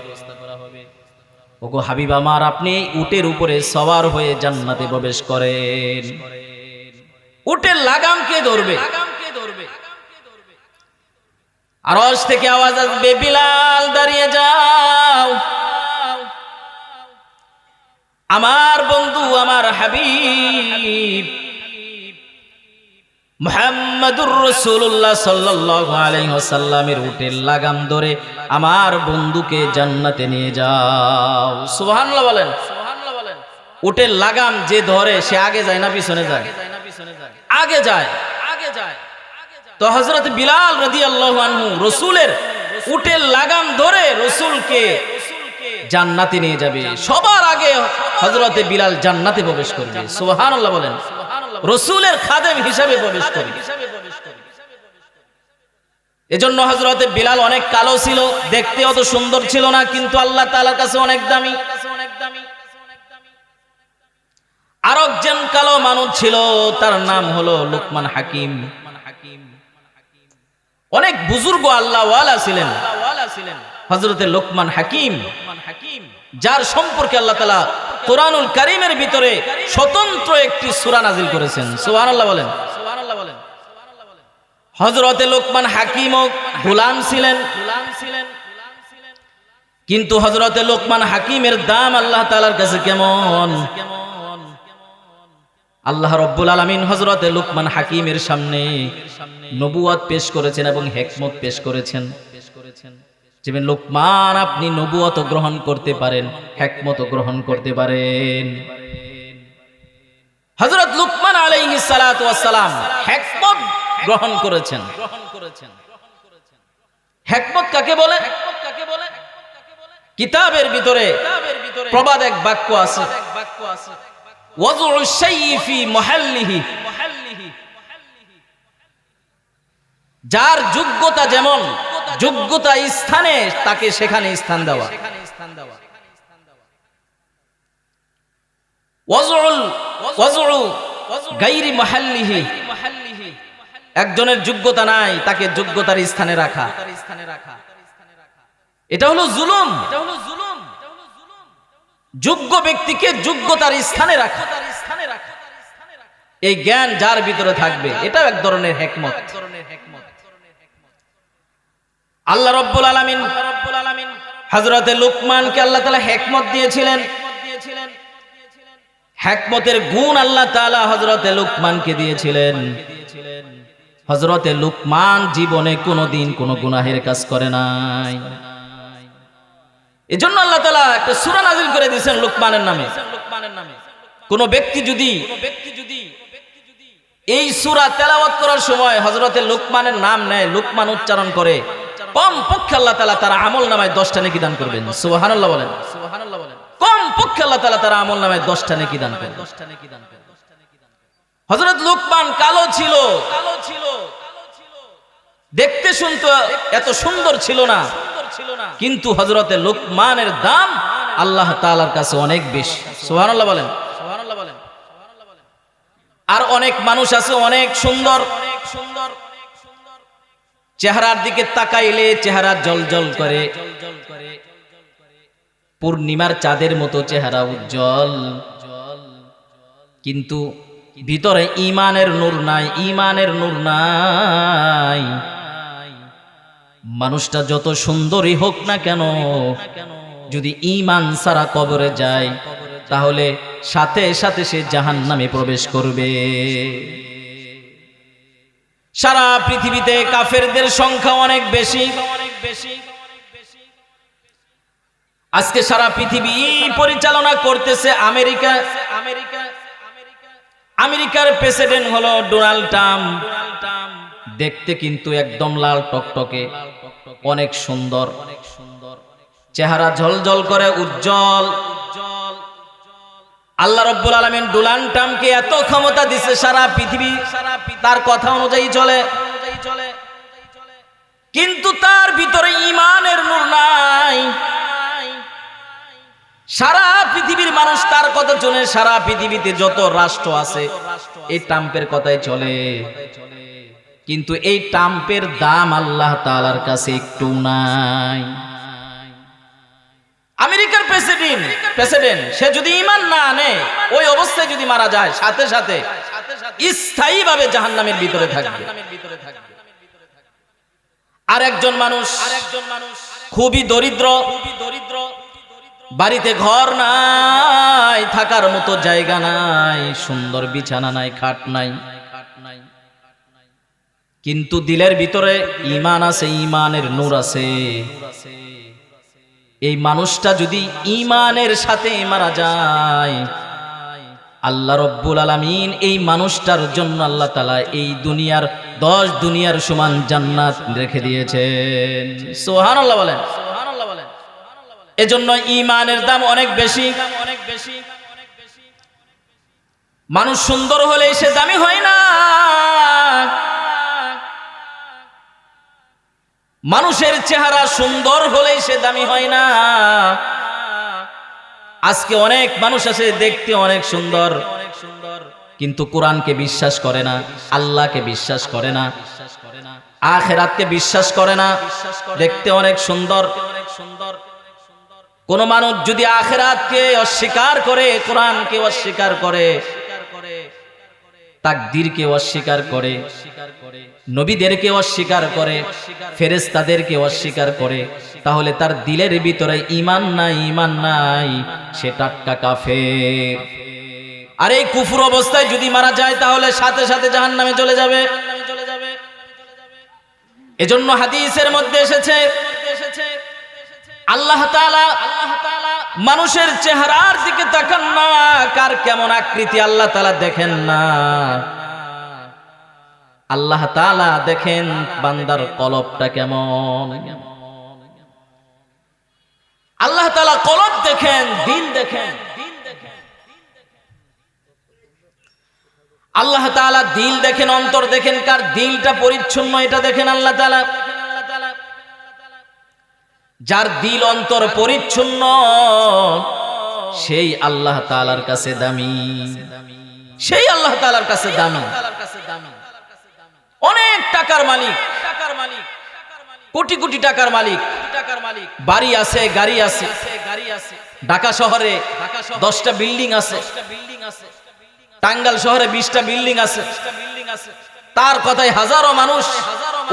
ওগো হাবিব আমার আপনি উটের উপরে সওয়ার হয়ে জান্নাতে প্রবেশ করেন। উটের লাগাম কে ধরবে? আরশ থেকে আওয়াজ আসবে বিলাল দাঁড়িয়ে যাও। আমার বন্ধু, আমার হাবিব মুহাম্মাদুর রাসূলুল্লাহ সাল্লাল্লাহু আলাইহি ওয়াসাল্লামের উটের লাগাম ধরে আমার বন্ধুকে জান্নাতে নিয়ে যাও। সুবহানাল্লাহ বলেন। উটের লাগাম যে ধরে সে আগে যায় না পিছনে যায়? আগে যায়। তো হযরত বিলাল রাদিয়াল্লাহু আনহু রাসূলের উটের লাগাম ধরে রাসূলকে জান্নাতে নিয়ে যাবে। সবার আগে হযরতে বিলাল জান্নাতে প্রবেশ করবে। সুবহানাল্লাহ বলেন। রাসূলের খাদেম হিসেবে প্রবেশ করবে। এজন্য হযরতে বিলাল অনেক কালো ছিল, দেখতে অত সুন্দর ছিল না, কিন্তু আল্লাহ তাআলার কাছে অনেক দামি। আর একজন কালো মানুষ ছিল, তার নাম হলো লোকমান হাকিম। অনেক বুজুর্গ আল্লাহ ওয়ালা ছিলেন হযরতে লোকমান হাকিম, যার সম্পর্কে আল্লাহ তাআলা কোরআনুল কারীমের ভিতরে স্বতন্ত্র একটি সূরা নাযিল করেছেন। সুবহানাল্লাহ বলেন। হযরতে লোকমান হাকিম গোলাম ছিলেন, কিন্তু হযরতে লোকমান হাকিমের দাম আল্লাহ তাআলার কাছে কেমন। আল্লাহ রাব্বুল আলামিন হযরতে লুকমান হাকিমের সামনে নবুয়ত পেশ করেছেন এবং হিকমত পেশ করেছেন যে লুকমান আপনি নবুয়ত গ্রহণ করতে পারেন, হিকমত গ্রহণ করতে পারেন। হযরত লুকমান আলাইহিস সালাতু ওয়াস সালাম হিকমত গ্রহণ করেছেন। হিকমত কাকে বলে? কিতাবের ভিতরে প্রবাদ এক বাক্য আছে, ওয়াজউ শাইই ফি মুহাল্লিহি, যার যোগ্যতা যেমন যোগ্যতা স্থানে তাকে সেখানে স্থান দেওয়া। ওয়াজউ গায়রি মুহাল্লিহি, একজনের যোগ্যতা নাই তাকে যোগ্যতার স্থানে রাখা, এটা হলো জুলুম। যোগ্য ব্যক্তিকে যোগ্যতার স্থানে রাখা, এই জ্ঞান যার ভিতরে থাকবে এটাও এক ধরনের হিকমত। আল্লাহ রাব্বুল আলামিন হযরতে লুকমানকে আল্লাহ তাআলা হিকমত দিয়েছিলেন। হিকমতের গুণ আল্লাহ তাআলা হযরতে লুকমানকে দিয়েছিলেন। হযরতে লুকমান জীবনে কোনোদিন কোনো গুনাহের কাজ করে নাই। এজন্য আল্লাহ তাআলা একটা সূরা নাযিল করে দিয়েছেন লুকমানের নামে। কোন ব্যক্তি যদি এই সূরা তেলাওয়াত করার সময় হযরতে লুকমানের নাম নেয়, লুকমান উচ্চারণ করে, কম পক্ষে আল্লাহ তাআলা তার আমলনামায় 10টা নেকি দান করবেন। সুবহানাল্লাহ বলেন। কম পক্ষে আল্লাহ তাআলা তার আমলনামায় 10টা নেকি দান করবেন। হযরত লুকমান কালো ছিল, দেখতে শুনতে এত সুন্দর ছিল না, কিন্তু হযরতে লুকমানের দাম আল্লাহ তাআলার কাছে অনেক বেশি। সুবহানাল্লাহ বলেন। আর অনেক মানুষ আছে অনেক সুন্দর, চেহারার দিকে তাকাইলে চেহারা জলজল করে, পূর্ণিমার চাঁদের মতো চেহারা উজ্জ্বল, কিন্তু ভিতরে ঈমানের নূর নাই, ঈমানের নূর নাই। মানুষটা যত সুন্দরই হোক না কেন, যদি ঈমান ছাড়া কবরে যায় তাহলে সাথে সাথে সে জাহান্নামে প্রবেশ করবে। সারা পৃথিবীতে কাফেরদের সংখ্যা অনেক বেশি। আজকে সারা পৃথিবী পরিচালনা করতেছে আমেরিকা। আমেরিকার প্রেসিডেন্ট হলো ডোনাল্ড ট্রাম্প। দেখতে কিন্তু একদম লাল টকটকে, অনেক সুন্দর, চেহারা ঝলঝল করে, উজ্জ্বল। আল্লাহ রাব্বুল আলামিন ডোনাল্ড ট্রাম্পকে এত ক্ষমতা দিয়েছে, সারা পৃথিবী তার কথা অনুযায়ী চলে, কিন্তু তার ভিতরে ঈমানের নূর নাই। সারা পৃথিবীর মানুষ তার কথা শুনে, সারা পৃথিবীতে যত রাষ্ট্র আছে এই ট্রাম্পের কথাই চলে, কিন্তু এই ট্রাম্পের দাম আল্লাহ তাআলার কাছে একটু নাই। আমেরিকার প্রেসিডেন্ট সে যদি ঈমান না আনে, ওই অবস্থায় যদি মারা যায়, সাথে সাথে স্থায়ীভাবে জাহান্নামের ভিতরে থাকবে। আর একজন মানুষ খুবই দরিদ্র, বাড়িতে ঘর নাই, থাকার মতো জায়গা নাই, সুন্দর বিছানা নাই, খাট নাই, কিন্তু দিলের ভিতরে ঈমান আছে, ঈমানের নূর আছে। এই মানুষটা যদি ঈমানের সাথে মারা যায়, আল্লাহ রাব্বুল আলামিন এই মানুষটার জন্য আল্লাহ তাআলা এই দুনিয়ার 10 দুনিয়ার সমান জান্নাত রেখে দিয়েছেন। সুবহানাল্লাহ বলেন। এজন্য ঈমানের দাম অনেক বেশি। মানুষ সুন্দর হলে সে দামি হয় না, মানুষের চেহারা সুন্দর হলেই সে দামি হয় না। আজকে অনেক মানুষ আছে দেখতে অনেক সুন্দর, কিন্তু কোরআনকে বিশ্বাস করে না, আল্লাহকে বিশ্বাস করে না, আখিরাতকে বিশ্বাস করে না। দেখতে অনেক সুন্দর, কোন মানুষ যদি আখিরাতকে অস্বীকার করে, কোরআনকে অস্বীকার করে, তাকদীরকে অস্বীকার করে, নবীদেরকে অস্বীকার করে, ফেরেশতাদেরকে অস্বীকার করে, তাহলে তার দিলের ভিতরে ঈমান নাই, ঈমান নাই, সে টাটকা কাফের। আর এই কুফর অবস্থায় যদি মারা যায় তাহলে সাথে সাথে জাহান্নামে চলে যাবে। এজন্য হাদিসের মধ্যে এসেছে আল্লাহ তাআলা মানুষের চেহারার দিকে তাকান না, কার কেমন আকৃতি আল্লাহ তাআলা দেখেন না, আল্লাহ তাআলা দেখেন বান্দার কলবটা কেমন। আল্লাহ তাআলা কলব দেখেন, দিল দেখেন। আল্লাহ তাআলা দিল দেখেন, অন্তর দেখেন, কার দিলটা পরিচ্ছন্ন এটা দেখেন আল্লাহ তাআলা। যার দিল অন্তর পরিচ্ছন্ন সেই আল্লাহ তাআলার কাছে দামি, সেই আল্লাহ তাআলার কাছে দামি। অনেক টাকার মালিক, কোটি কোটি টাকার মালিক, বাড়ি আছে, গাড়ি আছে, ঢাকা শহরে 10টা বিল্ডিং আছে, টাঙ্গাইল শহরে 20টা বিল্ডিং আছে, তার কথায় হাজারো মানুষ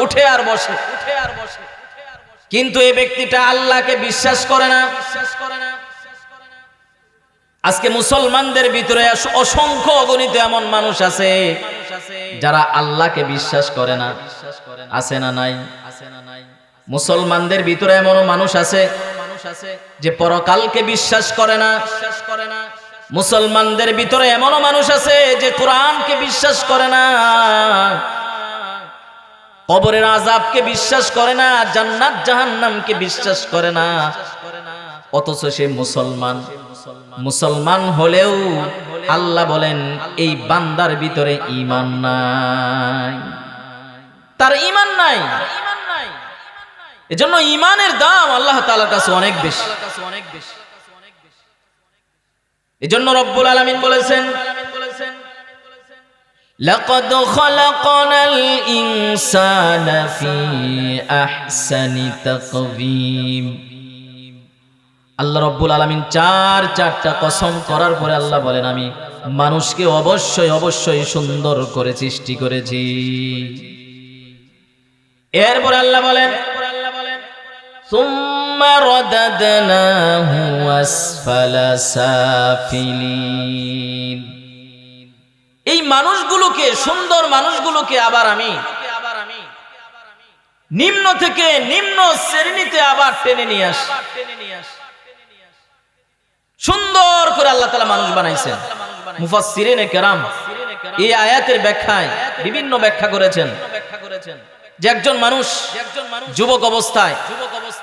উঠে আর বসে। কিন্তু এই ব্যক্তিটা আল্লাহকে বিশ্বাস করে না। আজকে মুসলমানদের ভিতরে অসংখ্য অগণিত এমন মানুষ আছে যারা আল্লাহকে বিশ্বাস করে না। আছে না নাই? মুসলমানদের ভিতরে এমন মানুষ আছে যে পরকালকে বিশ্বাস করে না। মুসলমানদের ভিতরে এমন মানুষ আছে যে কোরআনকে বিশ্বাস করে না, কবরের আযাবকে বিশ্বাস করে না, জান্নাত জাহান্নামকে বিশ্বাস করে না। অথচ সে মুসলমান। মুসলমান হলেও আল্লাহ বলেন এই বান্দার ভিতরে ঈমান নাই, তার ঈমান নাই। এজন্য ঈমানের দাম আল্লাহ তাআলার কাছে অনেক বেশি। এজন্য রব্বুল আলামিন বলেছেন লাকাদ খালাকনাল ইনসানা ফি আহসানি তাকওয়িম। আল্লাহ রব্বুল আলামিন চারটা কসম করার পরে আল্লাহ বলেন আমি মানুষকে অবশ্যই অবশ্যই সুন্দর করে সৃষ্টি করেছি। এরপর আল্লাহ বলেন সুম্মা রাদাদনাহু আসফালা সাফিলিন। এই মানুষগুলোকে, সুন্দর মানুষগুলোকে আবার আমি নিম্ন থেকে নিম্ন শ্রেণীতে আবার টেনে নিয়ে আসি। সুন্দর করে আল্লাহ তাআলা মানুষ বানাইছেন। মুফাসসিরিনে কেরাম এই আয়াতের ব্যাখ্যায় বিভিন্ন ব্যাখ্যা করেছেন যে একজন মানুষ যুবক অবস্থায়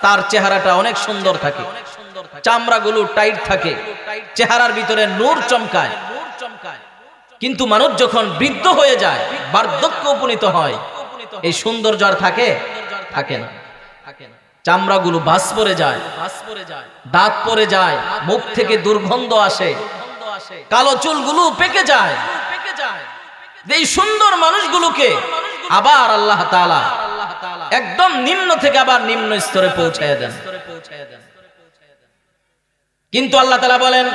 তার চেহারাটা অনেক সুন্দর থাকে, চামড়াগুলো টাইট থাকে, চেহারার ভিতরে নূর চমকায়। কিন্তু মানুষ যখন বৃদ্ধ হয়ে যায়, বার্ধক্য উপনীত হয়, এই সৌন্দর্য আর থাকে না। চামড়াগুলো ভাঁজ পড়ে যায়, দাঁত পড়ে যায়, মুখ থেকে দুর্গন্ধ আসে, কালো চুলগুলো পেকে যায়। এই সুন্দর মানুষগুলোকে আবার আল্লাহ তাআলা একদম নিম্ন থেকে আবার নিম্ন স্তরে পৌঁছায় দেন। কিন্তু আল্লাহ তাআলা বলেন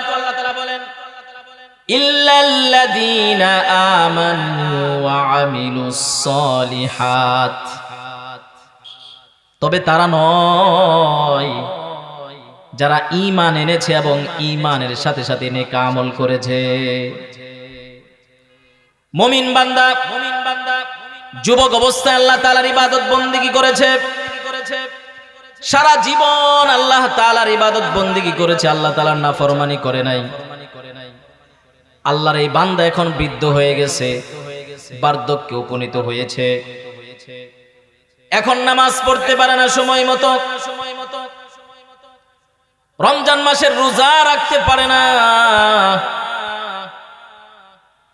ইল্লাল্লাযীনা আমানু ওয়া আমিলুস সালিহাত। তবে তারা নয় যারা ঈমান এনেছে এবং ঈমানের সাথে সাথে নেক আমল করেছে। মুমিন বান্দা যুবক অবস্থায় আল্লাহ তাআলার ইবাদত বন্দেগী করেছে, সারা জীবন আল্লাহ তাআলার ইবাদত বন্দেগী করেছে, আল্লাহ তাআলার নাফরমানি করে নাই। আল্লাহর এই বান্দা এখন বৃদ্ধ হয়ে গেছে, বার্ধক্যে উপনীত হয়েছে, এখন নামাজ পড়তে পারে না সময় মতো, রমজান মাসের রোজা রাখতে পারে না,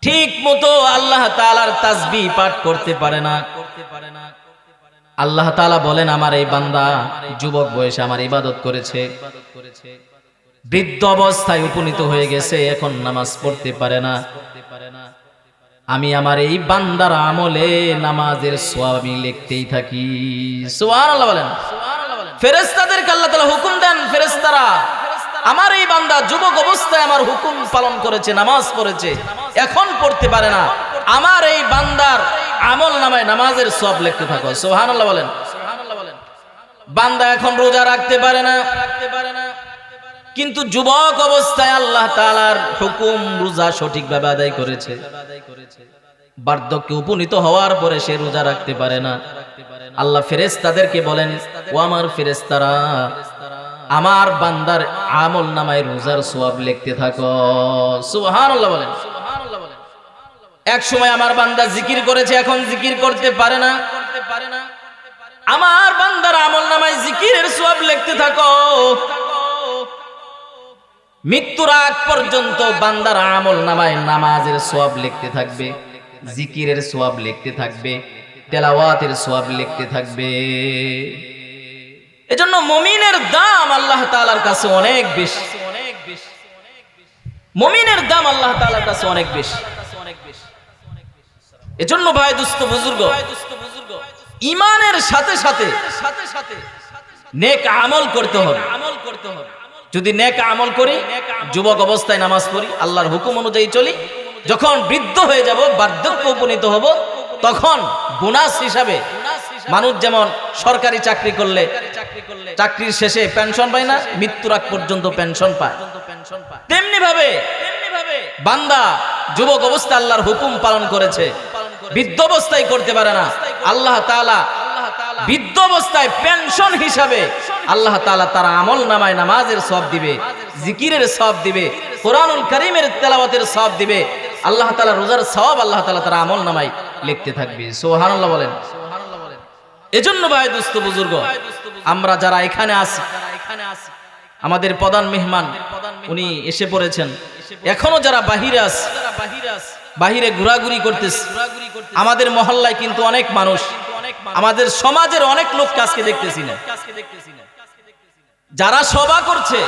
ঠিক মতো আল্লাহ তাআলার তাসবিহ পাঠ করতে পারে না। আল্লাহ তাআলা বলেন আমার এই বান্দা যুবক বয়সে আমার ইবাদত করেছে, বৃদ্ধ অবস্থায় উপনীত হয়ে গেছে, এখন নামাজ পড়তে পারে না। আমি আমার এই বান্দার আমলে নামাজের সওয়াব আমি লিখতেই থাকি। সুবহানাল্লাহ বলেন। ফেরেশতাদেরকে আল্লাহ তাআলা হুকুম দেন, ফেরেশতারা আমার এই বান্দা যুবক অবস্থায় আমার হুকুম পালন করেছে, নামাজ পড়েছে, এখন পড়তে পারে না, আমার এই বান্দার আমল নামায় নামাজের সওয়াব লিখতে থাকো। সুবহানাল্লাহ বলেন। বান্দা এখন রোজা রাখতে পারে না, কিন্তু যুবক অবস্থায় আল্লাহ তাআলার হুকুম রোজা সঠিকভাবে আদায় করেছে, বার্ধক্যে উপনীত হওয়ার পরে সে রোজা রাখতে পারে না। আল্লাহ ফেরেশতাদেরকে বলেন, ও আমার ফেরেশতারা, আমার বান্দার আমল নামায় রোজার সওয়াব লিখতে থাকো। সুবহানাল্লাহ বলেন। এক সময় আমার বান্দা জিকির করেছে, এখন জিকির করতে পারে না। আমার বান্দার আমল নামায় জিকিরের সওয়াব লিখতে থাকো। মৃত্যুর আগ পর্যন্ত বান্দার আমল নামায় নামাজের সওয়াব লিখতে থাকবে, জিকিরের সওয়াব লিখতে থাকবে, তেলাওয়াতের সওয়াব লিখতে থাকবে। এজন্য মুমিনের দাম আল্লাহ তাআলার কাছে অনেক বেশি। মুমিনের দাম আল্লাহ তাআলার কাছে অনেক বেশি। এজন্য ভাই দুস্থ বুজুর্গ, ঈমানের সাথে সাথে নেক আমল করতে হবে। যদি নেক আমল করি, যুবক অবস্থায় নামাজ পড়ি, আল্লাহর হুকুম অনুযায়ী চলি, যখন বৃদ্ধ হয়ে যাব, বার্ধক্য উপনীত হব, তখন বোনাস হিসাবে মানুষ যেমন সরকারি চাকরি করলে চাকরির শেষে পেনশন পায় না, মৃত্যুর আগ পর্যন্ত পেনশন পায়, তেমনি ভাবে বান্দা যুবক অবস্থায় আল্লাহর হুকুম পালন করেছে, বৃদ্ধ অবস্থায় করতে পারে না, আল্লাহ তাআলা বৃদ্ধ অবস্থায় পেনশন হিসাবে আল্লাহ তাআলা তার আমল নামায় নামাজের সওয়াব দিবে, জিকিরের সওয়াব দিবে, কোরআনুল কারীমের তেলাওয়াতের সওয়াব দিবে, আল্লাহ তাআলা রোজার সওয়াব আল্লাহ তাআলা তার আমল নামায় লিখতে থাকবে। সুবহানাল্লাহ বলেন। এজন্য ভাই দোস্ত বুজুর্গ, আমরা যারা এখানে আছি, আমাদের প্রধান মেহমান উনি এসে পড়েছেন, এখনো যারা বাহিরে আছে, বাহিরে ঘোরাঘুরি করতেছে, আমাদের মহল্লায় কিন্তু অনেক মানুষ, আমাদের সমাজের অনেক লোককে আজকে দেখতেছি না। যারা সভা করছে,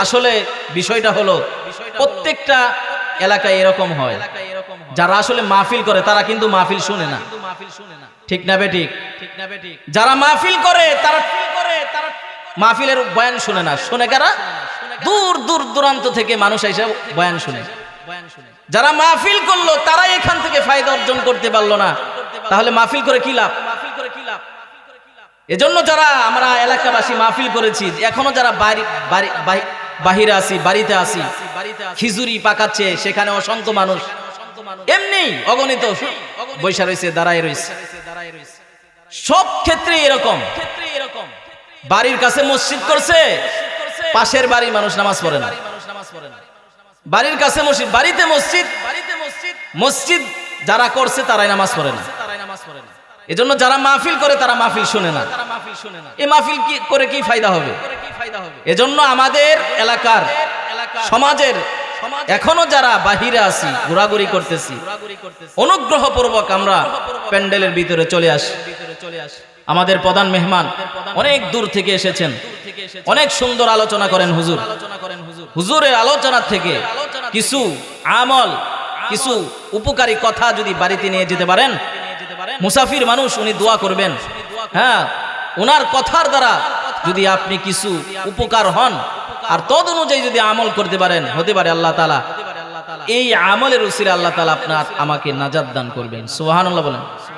আসলে বিষয়টা হলো প্রত্যেকটা এলাকায় এরকম হয়, যারা আসলে মাহফিল করে তারা কিন্তু মাহফিল শুনে না, ঠিক না বেঠিক? যারা মাহফিল করে তারা মাহফিলের বয়ান শুনে না। শুনে কারা? দূর দূর দূরান্ত থেকে মানুষ এসে বয়ান শুনে। যারা মাহফিল করলো তারাই এখান থেকে ফায়দা অর্জন করতে পারলো না, তাহলে মাহফিল করে কি লাভ? এজন্য যারা আমরা এলাকাবাসী মাহফিল করেছি, এখনো যারা বাহিরে আসি, বাড়িতে আসি, খিজুরি পাকাচ্ছে, সেখানে অসংখ্য মানুষ এমনি অগণিত বৈশা রয়েছে, দাঁড়ায় রয়েছে। সব ক্ষেত্রে এরকম, বাড়ির কাছে মসজিদ করছে, পাশের বাড়ির মানুষ নামাজ পড়ে না। বাড়ির কাছে মসজিদ, বাড়িতে মসজিদ, মসজিদ যারা করছে তারাই নামাজ পড়ে না। এজন্য যারা মাহফিল করে তারা মাহফিল শুনে না। এই মাহফিল কি করে কি ফায়দা হবে? এজন্য আমাদের এলাকার সমাজের এখনো যারা বাহিরে আছি, ঘোরাঘুরি করতেছি, অনুগ্রহ পূর্বক আমরা প্যান্ডেলের ভিতরে চলে আসি। আমাদের প্রধান মেহমান অনেক দূর থেকে এসেছেন, অনেক সুন্দর আলোচনা করেন হুজুর। হুজুরের আলোচনা থেকে কিছু আমল, কিছু উপকারী কথা যদি বাড়িতে নিয়ে যেতে পারেন, মুসাফির মানুষ উনি দোয়া করবেন, হ্যাঁ, ওনার কথার দ্বারা যদি আপনি কিছু উপকার হন আর তদ অনুযায়ী যদি আমল করতে পারেন, হতে পারে আল্লাহ তাআলা এই আমলের উসিলায় আল্লাহ তাআলা আপনার আমাকে নাজাত দান করবেন। সুবহানাল্লাহ বলেন।